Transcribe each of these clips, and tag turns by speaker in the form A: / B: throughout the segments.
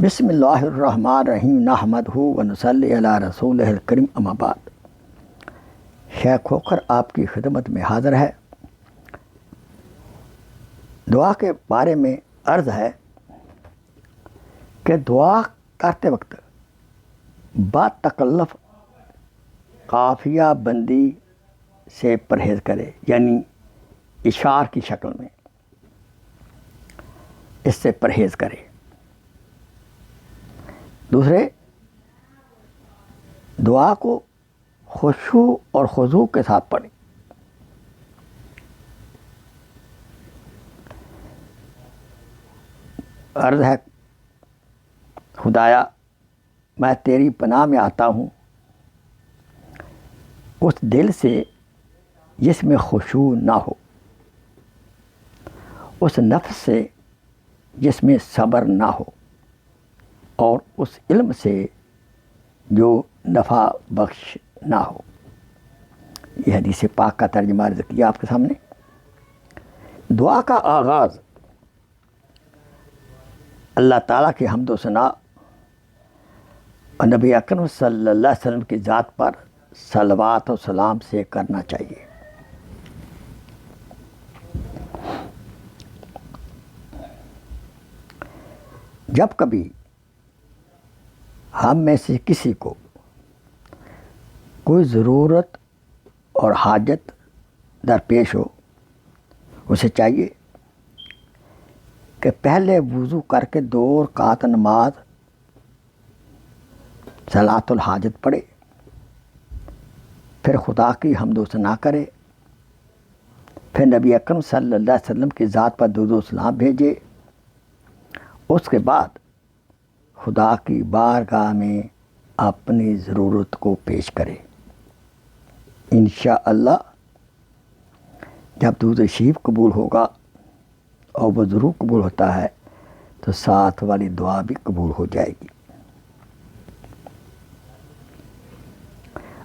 A: بسم اللہ الرحمن الرحیم نحمدہ و نصلی علی رسولہ الکریم اما بعد۔ شیخ کھوکھر آپ کی خدمت میں حاضر ہے۔ دعا کے بارے میں عرض ہے کہ دعا کرتے وقت با تکلف قافیہ بندی سے پرہیز کرے، یعنی اشعار کی شکل میں اس سے پرہیز کرے۔ دوسرے، دعا کو خشوع اور خضوع کے ساتھ پڑھیں۔ عرض ہے، خدایا میں تیری پناہ میں آتا ہوں اس دل سے جس میں خشوع نہ ہو، اس نفس سے جس میں صبر نہ ہو، اور اس علم سے جو نفع بخش نہ ہو۔ یہ حدیث پاک کا ترجمہ عرض کیا آپ کے سامنے۔ دعا کا آغاز اللہ تعالیٰ کی حمد و ثنا اور نبی اکرم صلی اللہ علیہ وسلم کی ذات پر صلوات و سلام سے کرنا چاہیے۔ جب کبھی ہم میں سے کسی کو کوئی ضرورت اور حاجت درپیش ہو، اسے چاہیے کہ پہلے وضو کر کے 2 رکعت نماز صلاۃ الحاجت پڑھے، پھر خدا کی حمد و ثنا کرے، پھر نبی اکرم صلی اللہ علیہ وسلم کی ذات پر درود و سلام بھیجے۔ اس کے بعد خدا کی بارگاہ میں اپنی ضرورت کو پیش کرے۔ انشاءاللہ جب درود شریف قبول ہوگا اور وہ ضرور قبول ہوتا ہے تو ساتھ والی دعا بھی قبول ہو جائے گی۔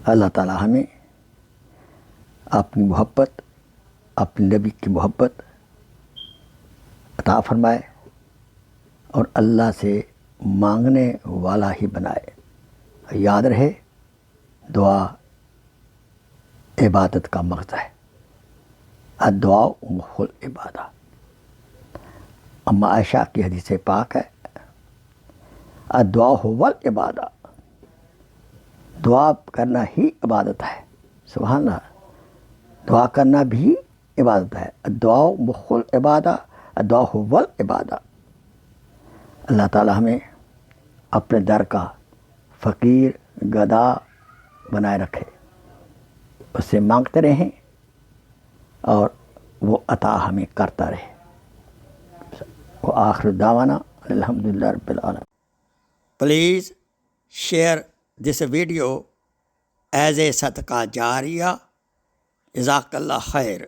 A: اللہ تعالی ہمیں اپنی محبت، اپنے نبی کی محبت عطا فرمائے اور اللہ سے مانگنے والا ہی بنائے۔ یاد رہے، دعا عبادت کا مغزى ہے۔ الدعاء مخ العبادہ۔ اما عائشہ کی حدیث پاک ہے، الدعاء هو العبادہ، دعا کرنا ہی عبادت ہے۔ سبحان اللہ، دعا کرنا بھی عبادت ہے۔ الدعاء مخ العبادہ، الدعاء هو العبادہ۔ اللہ تعالی ہمیں اپنے در کا فقیر گدا بنائے رکھے، اس سے مانگتے رہیں اور وہ عطا ہمیں کرتا رہے۔ وآخر دعوانا الحمدللہ رب العالمین۔
B: Please share this video as a صدقہ جاریہ۔ جزاک اللہ خیر۔